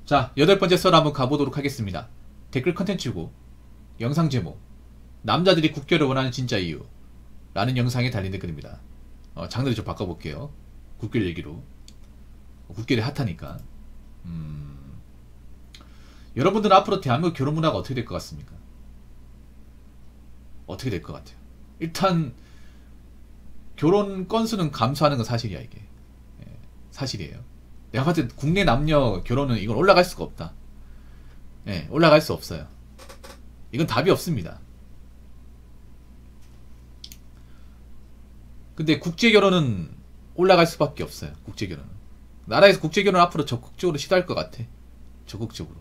자, 8번째 썰 한번 가보도록 하겠습니다. 댓글 컨텐츠고 영상 제목 남자들이 국결을 원하는 진짜 이유 라는 영상에 달린 댓글입니다. 장르를 좀 바꿔볼게요. 국결 얘기로. 국결이 핫하니까. 여러분들은 앞으로 대한민국 결혼 문화가 어떻게 될 것 같습니까? 어떻게 될 것 같아요? 일단 결혼 건수는 감소하는 건 사실이야. 이게 사실이에요. 내가 봤을 때 국내 남녀 결혼은 이건 올라갈 수가 없다. 올라갈 수 없어요. 이건 답이 없습니다. 근데 국제 결혼은 올라갈 수밖에 없어요. 국제 결혼은 나라에서 국제 결혼 앞으로 적극적으로 시도할 것 같아. 적극적으로.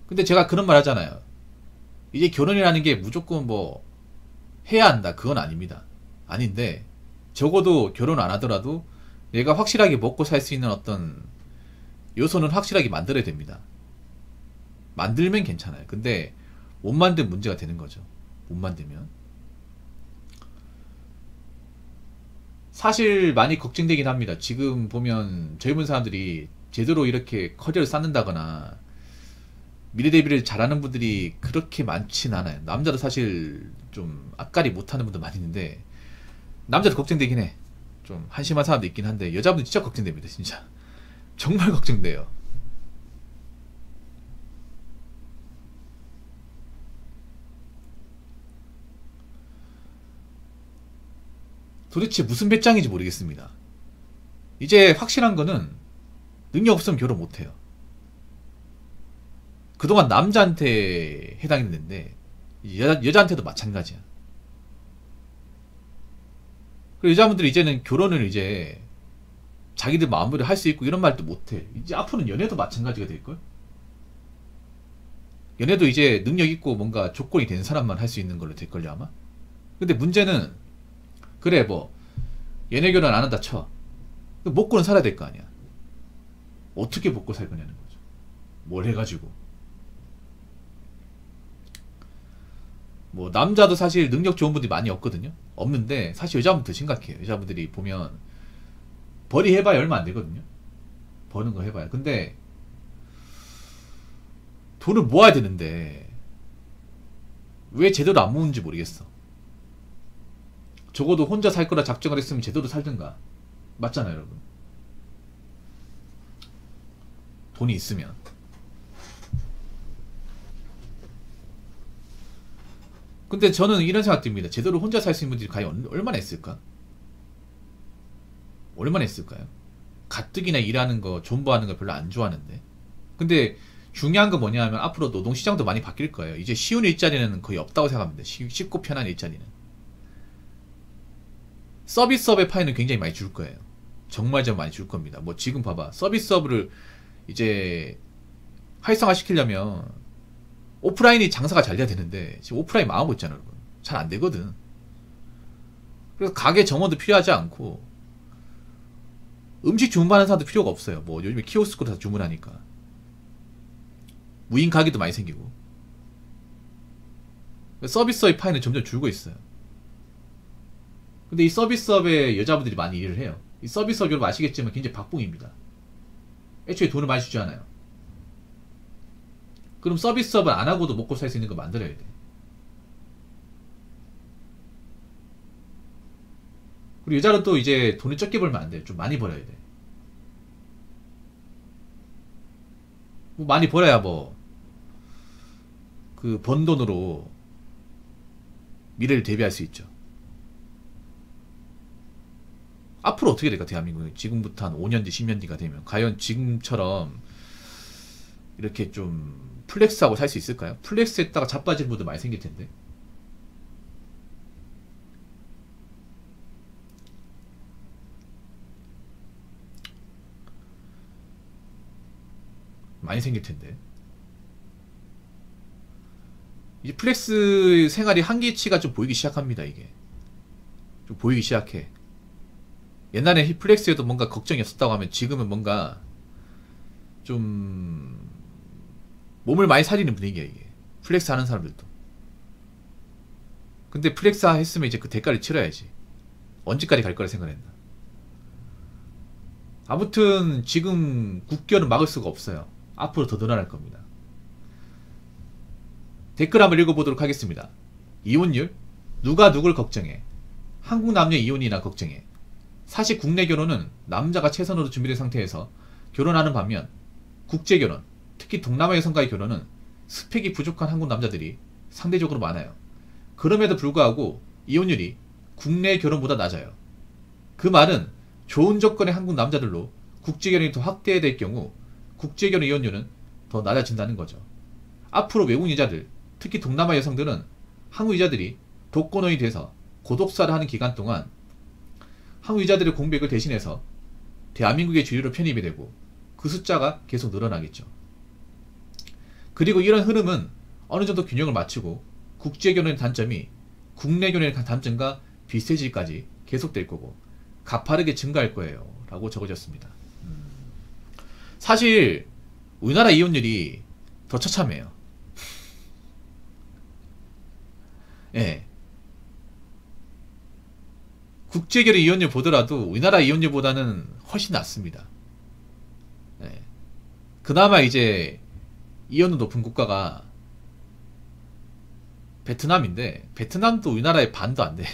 근데 제가 그런 말 하잖아요. 이제 결혼이라는 게 무조건 뭐 해야 한다, 그건 아닙니다. 아닌데 적어도 결혼 안 하더라도 내가 확실하게 먹고 살 수 있는 어떤 요소는 확실하게 만들어야 됩니다. 만들면 괜찮아요. 근데 못 만들면 문제가 되는 거죠. 못 만들면. 사실 많이 걱정되긴 합니다. 지금 보면 젊은 사람들이 제대로 이렇게 커리어를 쌓는다거나 미래 대비를 잘하는 분들이 그렇게 많진 않아요. 남자도 사실 좀 앞가리 못하는 분도 많이 있는데 남자도 걱정되긴 해. 좀 한심한 사람도 있긴 한데 여자분들 진짜 걱정됩니다. 진짜 정말 걱정돼요. 도대체 무슨 배짱인지 모르겠습니다. 이제 확실한 거는 능력 없으면 결혼 못해요. 그동안 남자한테 해당했는데 여자한테도 마찬가지야. 그리고 여자분들이 이제는 결혼을 이제 자기들 마음대로 할 수 있고 이런 말도 못해. 이제 앞으로는 연애도 마찬가지가 될걸? 연애도 이제 능력 있고 뭔가 조건이 된 사람만 할 수 있는 걸로 될걸요 아마? 근데 문제는 그래 뭐 연애 결혼 안 한다 쳐. 먹고는 살아야 될 거 아니야. 어떻게 먹고 살 거냐는 거죠. 뭘 해가지고. 뭐 남자도 사실 능력 좋은 분들이 많이 없거든요. 없는데 사실 여자분들 더 심각해요. 여자분들이 보면 벌이 해봐야 얼마 안 되거든요. 버는 거 해봐야. 근데 돈을 모아야 되는데 왜 제대로 안 모으는지 모르겠어. 적어도 혼자 살 거라 작정을 했으면 제대로 살든가. 맞잖아요 여러분. 돈이 있으면. 근데 저는 이런 생각 듭니다. 제대로 혼자 살 수 있는 분들이 과연 얼마나 했을까? 얼마나 했을까요? 가뜩이나 일하는 거, 존버하는 거 별로 안 좋아하는데. 근데 중요한 건 뭐냐 하면 앞으로 노동시장도 많이 바뀔 거예요. 이제 쉬운 일자리는 거의 없다고 생각합니다. 쉽고 편한 일자리는. 서비스업의 파이는 굉장히 많이 줄 거예요. 정말 좀 많이 줄 겁니다. 뭐 지금 봐봐. 서비스업을 이제 활성화 시키려면 오프라인이 장사가 잘 돼야 되는데 지금 오프라인 망하고 있잖아 여러분. 잘 안 되거든. 그래서 가게 정원도 필요하지 않고 음식 주문하는 사람도 필요가 없어요. 뭐 요즘에 키오스크로 다 주문하니까. 무인 가게도 많이 생기고. 서비스업의 파이는 점점 줄고 있어요. 근데 이 서비스업에 여자분들이 많이 일을 해요. 이 서비스업 여러분 아시겠지만 굉장히 박봉입니다. 애초에 돈을 많이 주지 않아요. 그럼 서비스업을 안 하고도 먹고 살 수 있는 거 만들어야 돼. 그리고 여자는 또 이제 돈을 적게 벌면 안 돼. 좀 많이 벌어야 돼. 뭐 많이 벌어야 뭐 그 번 돈으로 미래를 대비할 수 있죠. 앞으로 어떻게 될까 대한민국이 지금부터 한 5년 뒤 10년 뒤가 되면 과연 지금처럼 이렇게 좀 플렉스하고 살 수 있을까요? 플렉스 했다가 자빠지는 분들 많이 생길 텐데. 많이 생길 텐데. 이제 플렉스 생활이 한계치가 좀 보이기 시작합니다. 이게 좀 보이기 시작해. 옛날에 플렉스에도 뭔가 걱정이 없었다고 하면 지금은 뭔가 좀 몸을 많이 사리는 분위기야 이게. 플렉스 하는 사람들도. 근데 플렉스 했으면 이제 그 대가를 치러야지. 언제까지 갈 거라 생각했나. 아무튼 지금 국결은 막을 수가 없어요. 앞으로 더 늘어날 겁니다. 댓글 한번 읽어보도록 하겠습니다. 이혼율? 누가 누굴 걱정해? 한국 남녀 이혼이나 걱정해. 사실 국내 결혼은 남자가 최선으로 준비된 상태에서 결혼하는 반면 국제결혼, 특히 동남아 여성과의 결혼은 스펙이 부족한 한국 남자들이 상대적으로 많아요. 그럼에도 불구하고 이혼율이 국내 결혼보다 낮아요. 그 말은 좋은 조건의 한국 남자들로 국제결혼이 더 확대될 경우 국제결혼 이혼율은 더 낮아진다는 거죠. 앞으로 외국 여자들, 특히 동남아 여성들은 한국 여자들이 독거노인이 돼서 고독사를 하는 기간 동안 한국 여자들의 공백을 대신해서 대한민국의 주류로 편입이 되고 그 숫자가 계속 늘어나겠죠. 그리고 이런 흐름은 어느 정도 균형을 맞추고 국제결혼의 단점이 국내 결혼의 단점과 비슷해질까지 계속될 거고 가파르게 증가할 거예요. 라고 적어졌습니다. 사실 우리나라 이혼율이 더 처참해요. 예. 국제결혼 이혼율 보더라도 우리나라 이혼율보다는 훨씬 낮습니다. 예. 그나마 이제 이혼율 높은 국가가 베트남인데 베트남도 우리나라의 반도 안 돼.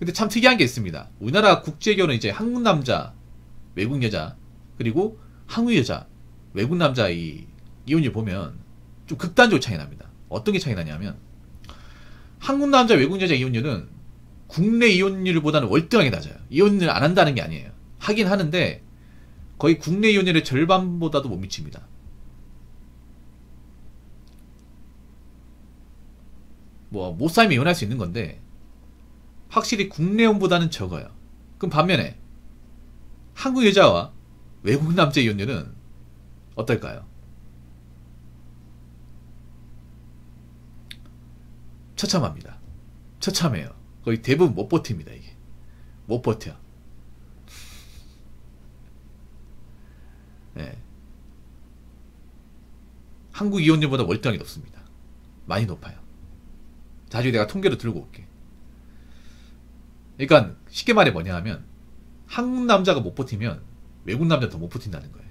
근데 참 특이한 게 있습니다. 우리나라 국제결혼 이제 한국 남자, 외국 여자, 그리고 한국 여자, 외국 남자 이 이혼율 보면 좀 극단적으로 차이 납니다. 어떤 게 차이 나냐면 한국 남자, 외국 여자 이혼율은 국내 이혼율보다는 월등하게 낮아요. 이혼을 안 한다는 게 아니에요. 하긴 하는데 거의 국내 이혼율의 절반보다도 못 미칩니다. 뭐 못 살면 이혼할 수 있는 건데 확실히 국내 이혼보다는 적어요. 그럼 반면에 한국 여자와 외국 남자 이혼율은 어떨까요? 처참합니다. 처참해요. 거의 대부분 못 버팁니다. 이게 못 버텨. 네. 한국 이혼율보다 월등하게 높습니다. 많이 높아요. 나중에 내가 통계로 들고 올게. 그러니까 쉽게 말해 뭐냐 하면 한국 남자가 못 버티면 외국 남자도 더 못 버틴다는 거예요.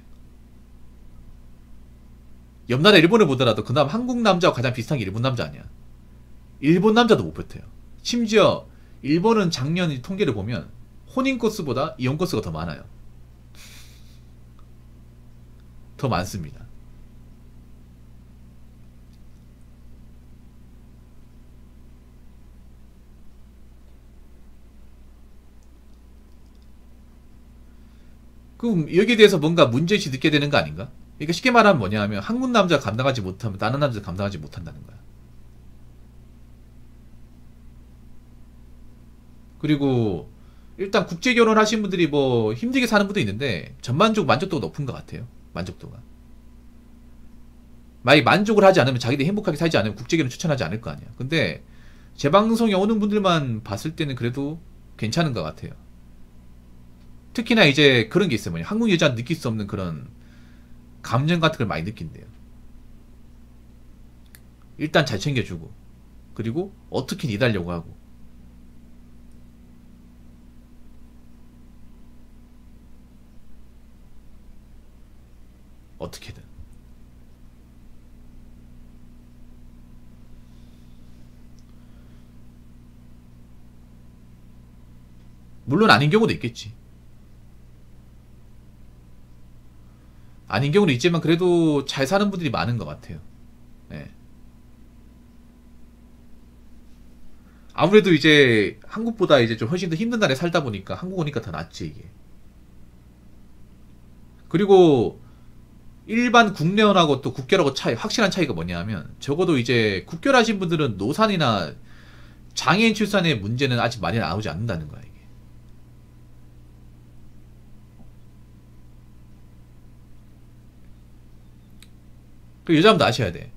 옆나라 일본을 보더라도 그나마 한국 남자와 가장 비슷한 게 일본 남자 아니야. 일본 남자도 못 버텨요. 심지어 일본은 작년 통계를 보면 혼인 건수보다 이혼 건수가 더 많아요. 더 많습니다. 그럼 여기에 대해서 뭔가 문제의식 느껴야 되는 거 아닌가? 그러니까 쉽게 말하면 뭐냐 하면 한국 남자가 감당하지 못하면 다른 남자가 감당하지 못한다는 거야. 그리고 일단 국제 결혼하신 분들이 뭐 힘들게 사는 분도 있는데 전반적으로 만족도가 높은 것 같아요. 만족도가. 만약에 만족을 하지 않으면 자기들이 행복하게 살지 않으면 국제 결혼 추천하지 않을 거 아니야. 근데 제 방송에 오는 분들만 봤을 때는 그래도 괜찮은 것 같아요. 특히나 이제 그런 게 있어요. 뭐냐. 한국 여자는 느낄 수 없는 그런 감정 같은 걸 많이 느낀대요. 일단 잘 챙겨주고 그리고 어떻게든 이달려고 하고 어떻게든 물론 아닌 경우도 있겠지. 아닌 경우는 있지만 그래도 잘 사는 분들이 많은 것 같아요. 네. 아무래도 이제 한국보다 이제 좀 훨씬 더 힘든 나라에 살다 보니까 한국 오니까 더 낫지 이게. 그리고 일반 국내연하고 또 국결하고 차이 확실한 차이가 뭐냐 하면 적어도 이제 국결하신 분들은 노산이나 장애인 출산의 문제는 아직 많이 나오지 않는다는 거야 이게. 그 여자분도 아셔야 돼.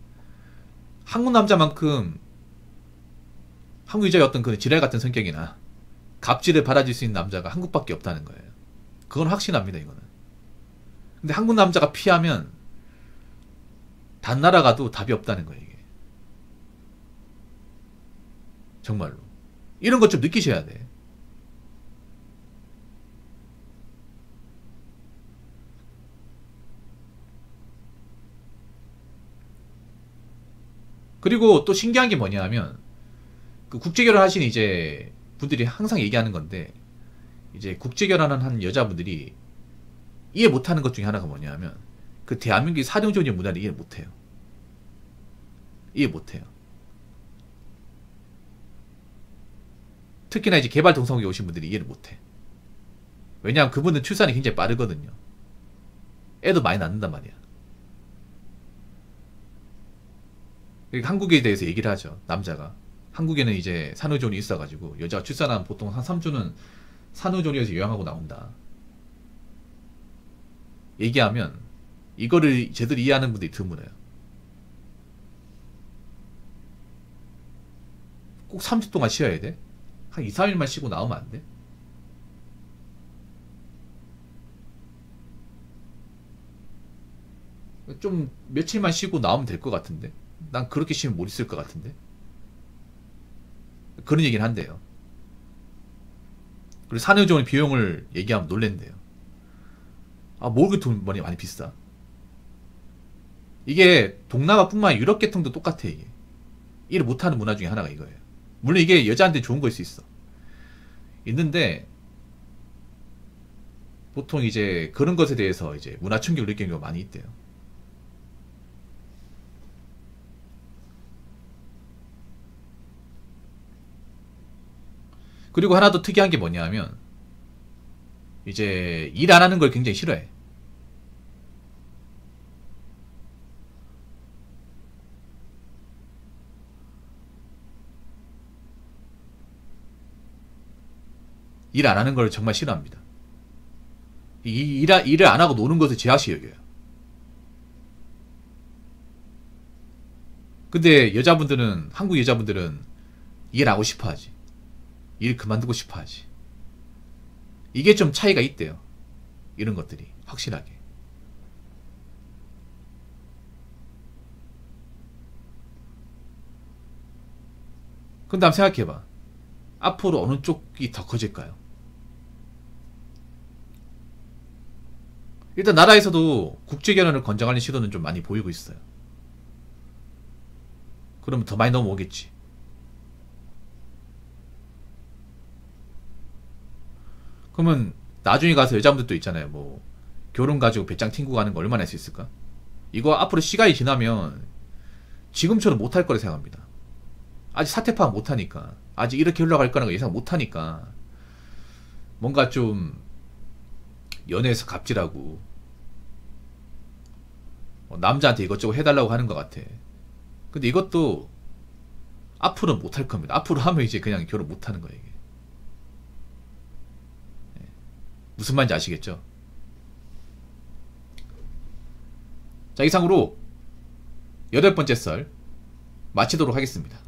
한국 남자만큼 한국 여자의 어떤 그 지랄 같은 성격이나 갑질을 받아줄 수 있는 남자가 한국밖에 없다는 거예요. 그건 확신합니다 이거는. 근데 한국 남자가 피하면 단 나라 가도 답이 없다는 거예요 이게. 정말로 이런 것 좀 느끼셔야 돼. 그리고 또 신기한 게 뭐냐 하면 그 국제결혼 하신 이제 분들이 항상 얘기하는 건데, 이제 국제결혼을 한 여자분들이 이해 못하는 것 중에 하나가 뭐냐 하면 그 대한민국의 사정조직 문화를 이해 못해요. 이해 못해요. 특히나 이제 개발동성국에 오신 분들이 이해를 못해. 왜냐하면 그분은 출산이 굉장히 빠르거든요. 애도 많이 낳는단 말이야. 한국에 대해서 얘기를 하죠. 남자가. 한국에는 이제 산후조리원이 있어가지고 여자가 출산하면 보통 한 3주는 산후조리원에서 요양하고 나온다. 얘기하면 이거를 제대로 이해하는 분들이 드물어요. 꼭 3주 동안 쉬어야 돼? 한 2, 3일만 쉬고 나오면 안 돼? 좀 며칠만 쉬고 나오면 될 것 같은데? 난 그렇게 쉬면 못 있을 것 같은데? 그런 얘기는 한대요. 그리고 산후조리 비용을 얘기하면 놀랜대요. 아, 뭘 그 돈 많이 비싸? 이게 동남아뿐만 아니라 유럽 계통도 똑같아. 이게 일을 못하는 문화 중에 하나가 이거예요. 물론 이게 여자한테 좋은 거일 수 있어. 있는데 보통 이제 그런 것에 대해서 이제 문화 충격을 느끼는 경우가 많이 있대요. 그리고 하나 더 특이한 게 뭐냐면 이제 일 안 하는 걸 굉장히 싫어해. 일 안 하는 걸 정말 싫어합니다. 일을 안 하고 노는 것을 죄악시 여겨요. 근데 여자분들은, 한국 여자분들은 일 하고 싶어 하지. 일 그만두고 싶어 하지. 이게 좀 차이가 있대요. 이런 것들이 확실하게. 근데 한번 생각해봐. 앞으로 어느 쪽이 더 커질까요? 일단 나라에서도 국제결혼을 권장하는 시도는 좀 많이 보이고 있어요. 그러면 더 많이 넘어오겠지. 그러면 나중에 가서 여자분들도 있잖아요. 뭐 결혼 가지고 배짱 튕고 가는 거 얼마나 할 수 있을까? 이거 앞으로 시간이 지나면 지금처럼 못할 거라 생각합니다. 아직 사태 파악 못하니까, 아직 이렇게 흘러갈 거라는 거 예상 못하니까 뭔가 좀 연애에서 갑질하고 남자한테 이것저것 해달라고 하는 것 같아. 근데 이것도 앞으로는 못할 겁니다. 앞으로 하면 이제 그냥 결혼 못하는 거예요. 이게. 무슨 말인지 아시겠죠? 자, 이상으로 8번째 썰 마치도록 하겠습니다.